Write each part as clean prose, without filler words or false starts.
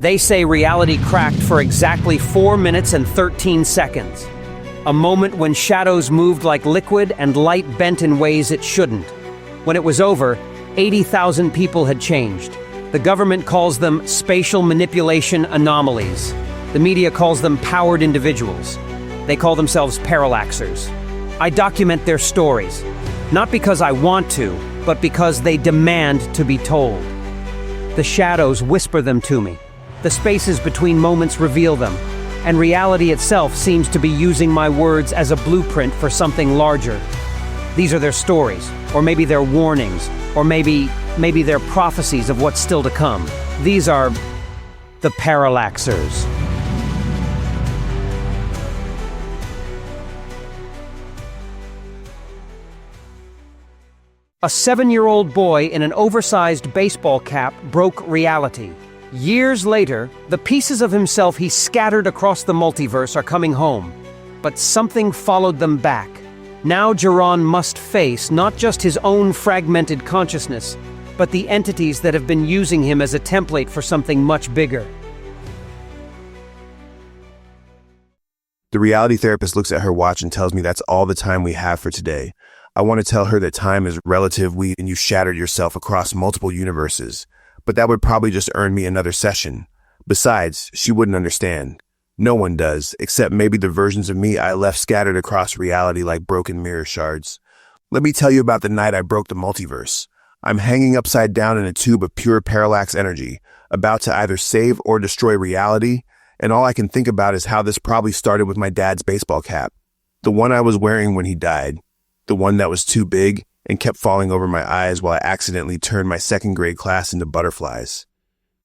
They say reality cracked for exactly 4 minutes and 13 seconds. A moment when shadows moved like liquid and light bent in ways it shouldn't. When it was over, 80,000 people had changed. The government calls them spatial manipulation anomalies. The media calls them powered individuals. They call themselves Parallaxers. I document their stories, not because I want to, but because they demand to be told. The shadows whisper them to me. The spaces between moments reveal them, and reality itself seems to be using my words as a blueprint for something larger. These are their stories, or maybe their warnings, or maybe they're prophecies of what's still to come. These are the Parallaxers. A 7-year-old boy in an oversized baseball cap broke reality. Years later, the pieces of himself he scattered across the multiverse are coming home. But something followed them back. Now Jaron must face not just his own fragmented consciousness, but the entities that have been using him as a template for something much bigger. The reality therapist looks at her watch and tells me that's all the time we have for today. I want to tell her that time is relative and you shattered yourself across multiple universes. But that would probably just earn me another session. Besides, she wouldn't understand. No one does, except maybe the versions of me I left scattered across reality like broken mirror shards. Let me tell you about the night I broke the multiverse. I'm hanging upside down in a tube of pure parallax energy, about to either save or destroy reality, and all I can think about is how this probably started with my dad's baseball cap. The one I was wearing when he died. The one that was too big and kept falling over my eyes while I accidentally turned my second grade class into butterflies.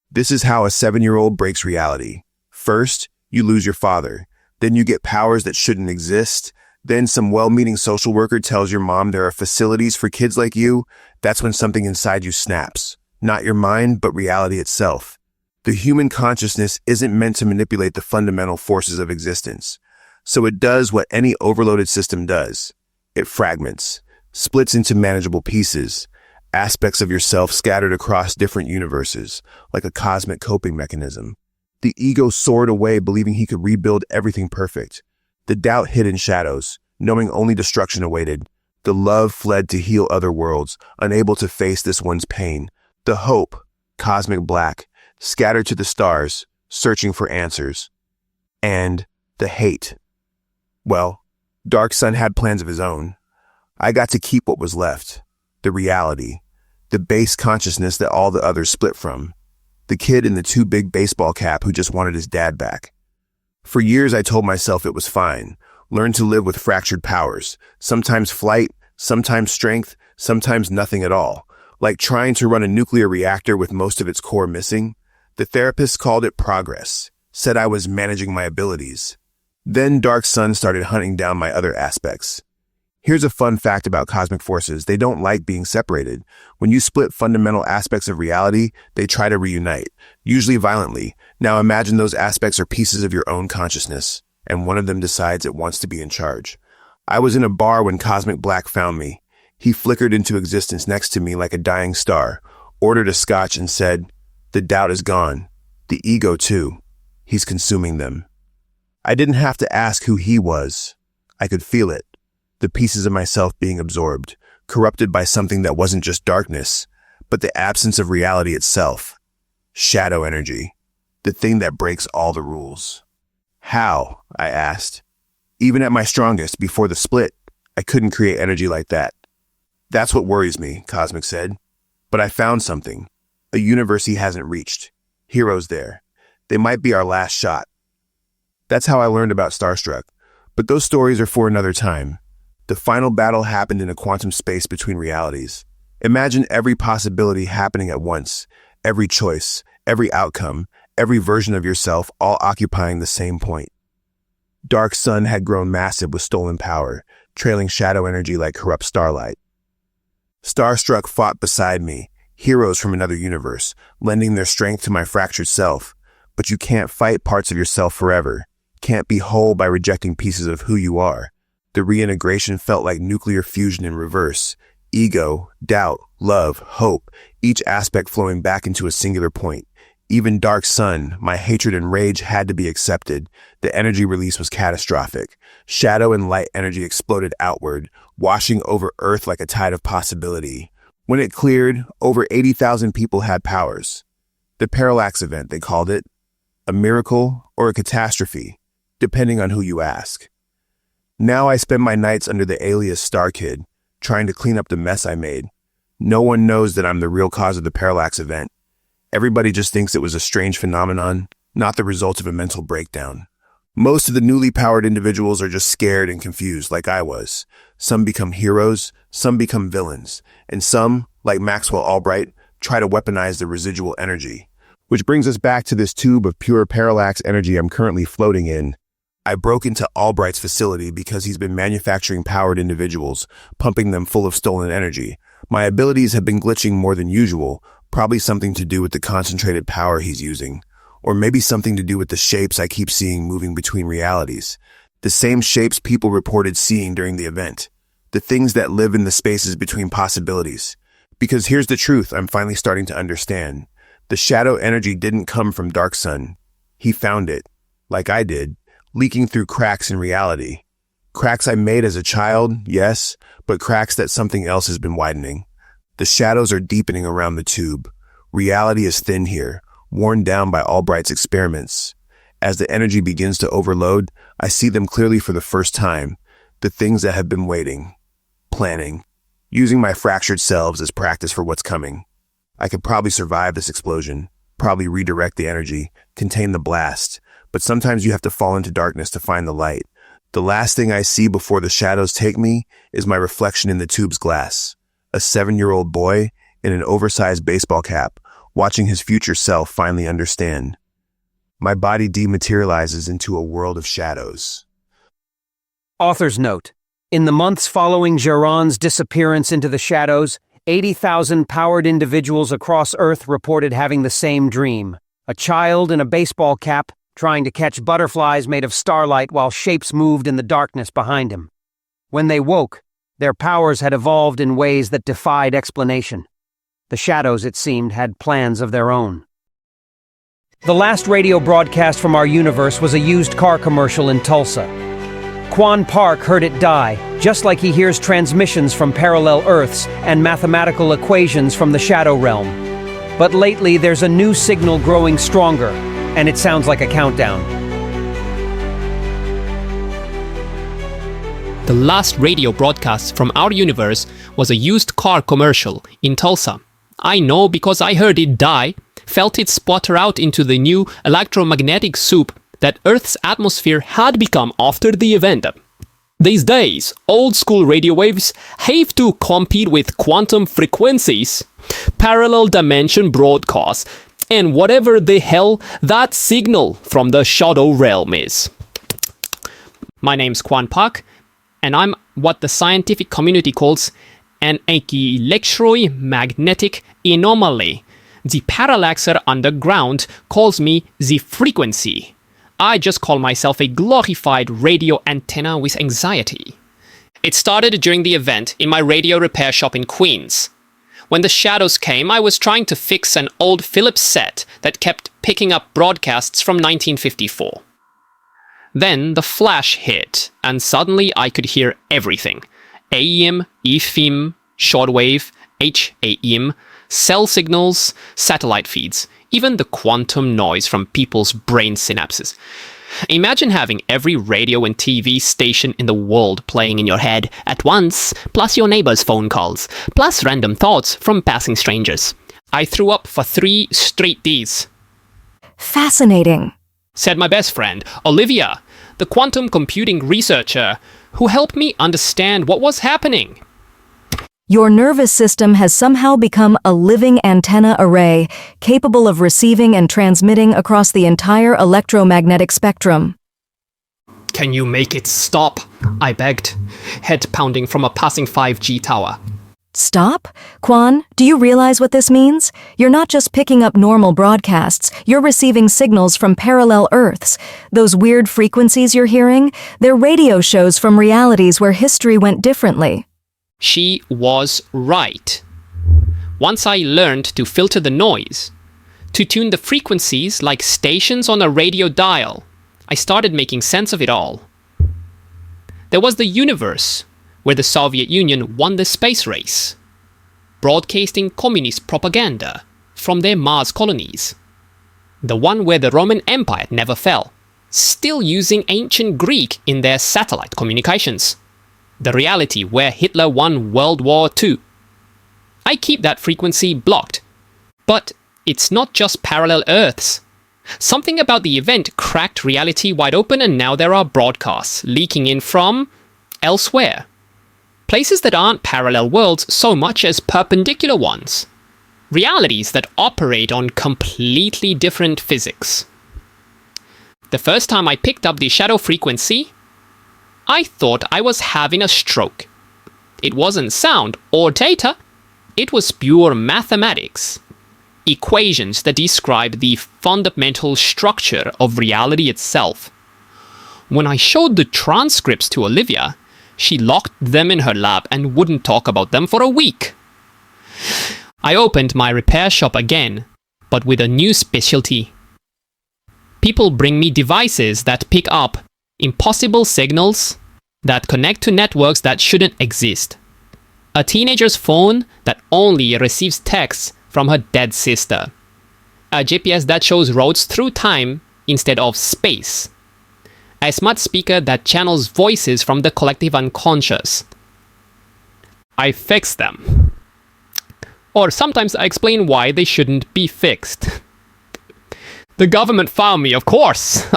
This is how a 7-year-old breaks reality. First, you lose your father. Then you get powers that shouldn't exist. Then some well-meaning social worker tells your mom there are facilities for kids like you. That's when something inside you snaps. Not your mind, but reality itself. The human consciousness isn't meant to manipulate the fundamental forces of existence. So it does what any overloaded system does. It fragments. Splits into manageable pieces, aspects of yourself scattered across different universes, like a cosmic coping mechanism. The ego soared away, believing he could rebuild everything perfect. The doubt hid in shadows, knowing only destruction awaited. The love fled to heal other worlds, unable to face this one's pain. The hope, cosmic black, scattered to the stars, searching for answers. And the hate. Well, Dark Sun had plans of his own. I got to keep what was left, the reality, the base consciousness that all the others split from, the kid in the too big baseball cap who just wanted his dad back. For years I told myself it was fine, learn to live with fractured powers, sometimes flight, sometimes strength, sometimes nothing at all, like trying to run a nuclear reactor with most of its core missing. The therapist called it progress, said I was managing my abilities. Then Dark Sun started hunting down my other aspects. Here's a fun fact about cosmic forces. They don't like being separated. When you split fundamental aspects of reality, they try to reunite, usually violently. Now imagine those aspects are pieces of your own consciousness, and one of them decides it wants to be in charge. I was in a bar when Cosmic Black found me. He flickered into existence next to me like a dying star, ordered a scotch and said, "The doubt is gone. The ego too. He's consuming them." I didn't have to ask who he was. I could feel it. The pieces of myself being absorbed, corrupted by something that wasn't just darkness, but the absence of reality itself. Shadow energy, the thing that breaks all the rules. How? I asked. Even at my strongest, before the split, I couldn't create energy like that. That's what worries me, Cosmic said. But I found something, a universe he hasn't reached. Heroes there. They might be our last shot. That's how I learned about Starstruck. But those stories are for another time. The final battle happened in a quantum space between realities. Imagine every possibility happening at once, every choice, every outcome, every version of yourself all occupying the same point. Dark Sun had grown massive with stolen power, trailing shadow energy like corrupt starlight. Starstruck fought beside me, heroes from another universe, lending their strength to my fractured self. But you can't fight parts of yourself forever, can't be whole by rejecting pieces of who you are. The reintegration felt like nuclear fusion in reverse. Ego, doubt, love, hope, each aspect flowing back into a singular point. Even Dark Sun, my hatred and rage had to be accepted. The energy release was catastrophic. Shadow and light energy exploded outward, washing over Earth like a tide of possibility. When it cleared, over 80,000 people had powers. The parallax event, they called it. A miracle or a catastrophe, depending on who you ask. Now I spend my nights under the alias Star Kid, trying to clean up the mess I made. No one knows that I'm the real cause of the parallax event. Everybody just thinks it was a strange phenomenon, not the result of a mental breakdown. Most of the newly powered individuals are just scared and confused, like I was. Some become heroes, some become villains, and some, like Maxwell Albright, try to weaponize the residual energy. Which brings us back to this tube of pure parallax energy I'm currently floating in. I broke into Albright's facility because he's been manufacturing powered individuals, pumping them full of stolen energy. My abilities have been glitching more than usual, probably something to do with the concentrated power he's using. Or maybe something to do with the shapes I keep seeing moving between realities. The same shapes people reported seeing during the event. The things that live in the spaces between possibilities. Because here's the truth I'm finally starting to understand. The shadow energy didn't come from Dark Sun. He found it, like I did, leaking through cracks in reality. Cracks I made as a child, yes, but cracks that something else has been widening. The shadows are deepening around the tube. Reality is thin here, worn down by Albright's experiments. As the energy begins to overload, I see them clearly for the first time. The things that have been waiting, planning, using my fractured selves as practice for what's coming. I could probably survive this explosion, probably redirect the energy, contain the blast, but sometimes you have to fall into darkness to find the light. The last thing I see before the shadows take me is my reflection in the tube's glass. A 7-year-old boy in an oversized baseball cap, watching his future self finally understand. My body dematerializes into a world of shadows. Author's note. In the months following Jaron's disappearance into the shadows, 80,000 powered individuals across Earth reported having the same dream. A child in a baseball cap trying to catch butterflies made of starlight while shapes moved in the darkness behind him. When they woke, their powers had evolved in ways that defied explanation. The shadows, it seemed, had plans of their own. The last radio broadcast from our universe was a used car commercial in Tulsa. Kwan Park heard it die, just like he hears transmissions from parallel Earths and mathematical equations from the shadow realm. But lately, there's a new signal growing stronger, and it sounds like a countdown. The last radio broadcast from our universe was a used car commercial in Tulsa. I know because I heard it die, felt it sputter out into the new electromagnetic soup that Earth's atmosphere had become after the event. These days, old-school radio waves have to compete with quantum frequencies, parallel dimension broadcasts, and whatever the hell that signal from the shadow realm is. My name's Kwan Park, and I'm what the scientific community calls an electromagnetic anomaly. The Parallaxer underground calls me the frequency. I just call myself a glorified radio antenna with anxiety. It started during the event in my radio repair shop in Queens. When the shadows came, I was trying to fix an old Philips set that kept picking up broadcasts from 1954. Then the flash hit, and suddenly I could hear everything. AM, FM, shortwave, HAM, cell signals, satellite feeds, even the quantum noise from people's brain synapses. Imagine having every radio and TV station in the world playing in your head at once, plus your neighbor's phone calls, plus random thoughts from passing strangers. I threw up for 3 straight days. Fascinating, Said my best friend, Olivia, the quantum computing researcher, who helped me understand what was happening. Your nervous system has somehow become a living antenna array, capable of receiving and transmitting across the entire electromagnetic spectrum. Can you make it stop? I begged, head pounding from a passing 5G tower. Stop? Kwan, do you realize what this means? You're not just picking up normal broadcasts, you're receiving signals from parallel Earths. Those weird frequencies you're hearing, they're radio shows from realities where history went differently. She was right. Once I learned to filter the noise, to tune the frequencies like stations on a radio dial. I started making sense of it all. There was the universe, where the Soviet Union won the space race, broadcasting communist propaganda from their Mars colonies. The one where the Roman Empire never fell, still using ancient Greek in their satellite communications. The reality where Hitler won World War II. I keep that frequency blocked. But it's not just parallel Earths. Something about the event cracked reality wide open, and now there are broadcasts leaking in from elsewhere. Places that aren't parallel worlds so much as perpendicular ones. Realities that operate on completely different physics. The first time I picked up the shadow frequency, I thought I was having a stroke. It wasn't sound or data, it was pure mathematics. Equations that describe the fundamental structure of reality itself. When I showed the transcripts to Olivia, she locked them in her lab and wouldn't talk about them for a week. I opened my repair shop again, but with a new specialty. People bring me devices that pick up impossible signals that connect to networks that shouldn't exist. A teenager's phone that only receives texts from her dead sister. A GPS that shows roads through time instead of space. A smart speaker that channels voices from the collective unconscious. I fix them. Or sometimes I explain why they shouldn't be fixed. The government found me, of course,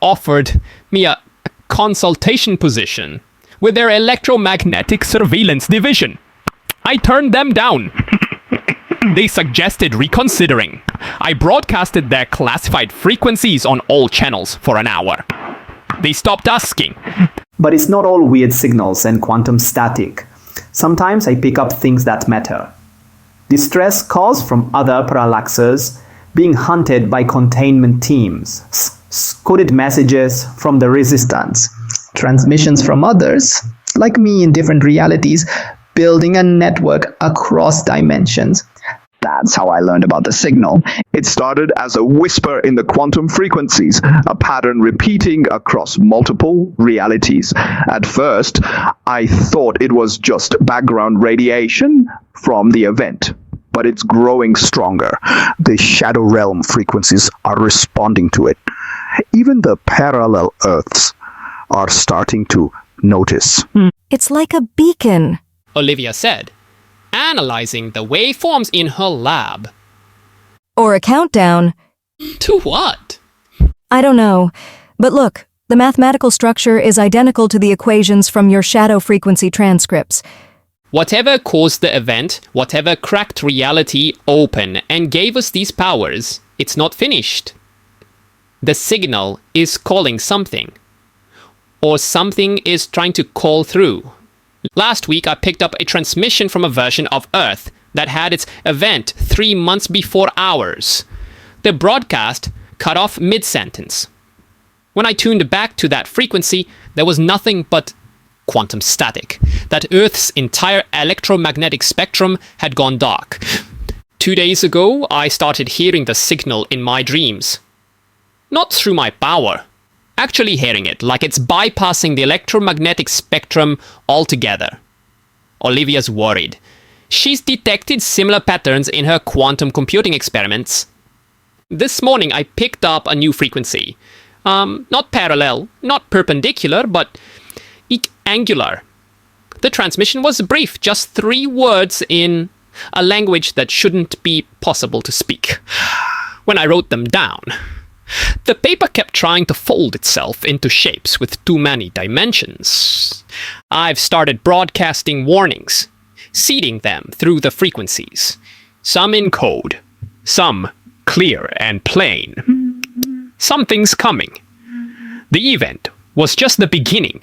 offered me a consultation position with their electromagnetic surveillance division. I turned them down. They suggested reconsidering. I broadcasted their classified frequencies on all channels for an hour. They stopped asking. But it's not all weird signals and quantum static. Sometimes I pick up things that matter. Distress calls from other parallaxers, being hunted by containment teams, coded messages from the resistance, transmissions from others, like me in different realities, building a network across dimensions. That's how I learned about the signal. It started as a whisper in the quantum frequencies, a pattern repeating across multiple realities. At first, I thought it was just background radiation from the event. But it's growing stronger. The shadow realm frequencies are responding to it. Even the parallel Earths are starting to notice. It's like a beacon. Olivia said, analyzing the waveforms in her lab. Or a countdown. To what? I don't know. But look, the mathematical structure is identical to the equations from your shadow frequency transcripts. Whatever caused the event, whatever cracked reality open and gave us these powers, it's not finished. The signal is calling something. Or something is trying to call through. Last week I picked up a transmission from a version of Earth that had its event 3 months before ours. The broadcast cut off mid-sentence. When I tuned back to that frequency, there was nothing but quantum static. That Earth's entire electromagnetic spectrum had gone dark. 2 days ago, I started hearing the signal in my dreams. Not through my power. Actually hearing it like it's bypassing the electromagnetic spectrum altogether. Olivia's worried. She's detected similar patterns in her quantum computing experiments. This morning I picked up a new frequency. Not parallel, not perpendicular, but angular. The transmission was brief, just 3 words in a language that shouldn't be possible to speak. When I wrote them down, the paper kept trying to fold itself into shapes with too many dimensions. I've started broadcasting warnings, seeding them through the frequencies. Some in code, some clear and plain. Something's coming. The event was just the beginning.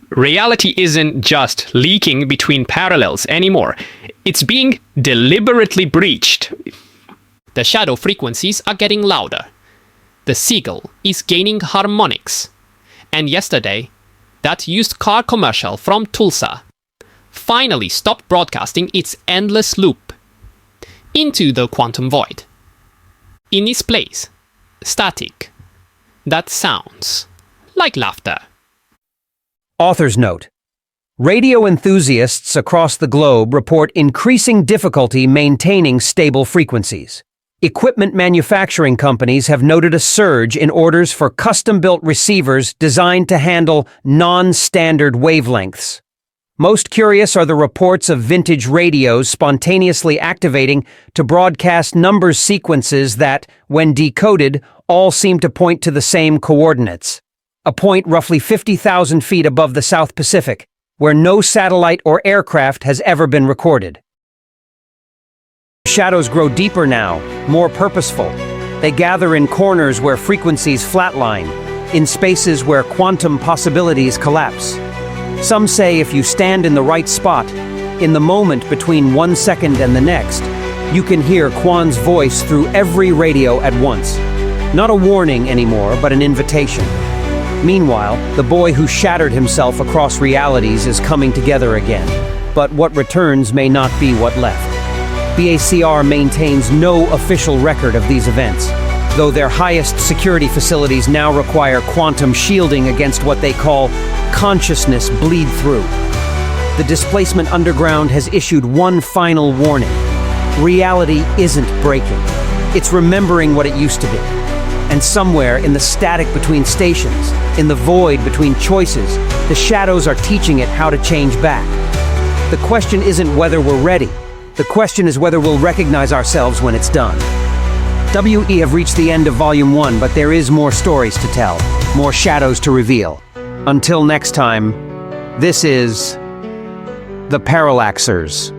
Reality isn't just leaking between parallels anymore. It's being deliberately breached. The shadow frequencies are getting louder. The seagull is gaining harmonics. And yesterday, that used car commercial from Tulsa finally stopped broadcasting its endless loop into the quantum void. in its place. Static. That sounds like laughter. Author's note. Radio enthusiasts across the globe report increasing difficulty maintaining stable frequencies. Equipment manufacturing companies have noted a surge in orders for custom-built receivers designed to handle non-standard wavelengths. Most curious are the reports of vintage radios spontaneously activating to broadcast numbers sequences that, when decoded, all seem to point to the same coordinates. A point roughly 50,000 feet above the South Pacific, where no satellite or aircraft has ever been recorded. Shadows grow deeper now, more purposeful. They gather in corners where frequencies flatline, in spaces where quantum possibilities collapse. Some say if you stand in the right spot, in the moment between 1 second and the next, you can hear Kwan's voice through every radio at once. Not a warning anymore, but an invitation. Meanwhile, the boy who shattered himself across realities is coming together again. But what returns may not be what left. BACR maintains no official record of these events, though their highest security facilities now require quantum shielding against what they call consciousness bleed through. The displacement underground has issued one final warning. Reality isn't breaking. It's remembering what it used to be. And somewhere in the static between stations, in the void between choices, the shadows are teaching it how to change back. The question isn't whether we're ready. The question is whether we'll recognize ourselves when it's done. WE have reached the end of Volume 1, but there is more stories to tell, more shadows to reveal. Until next time, this is the Parallaxers.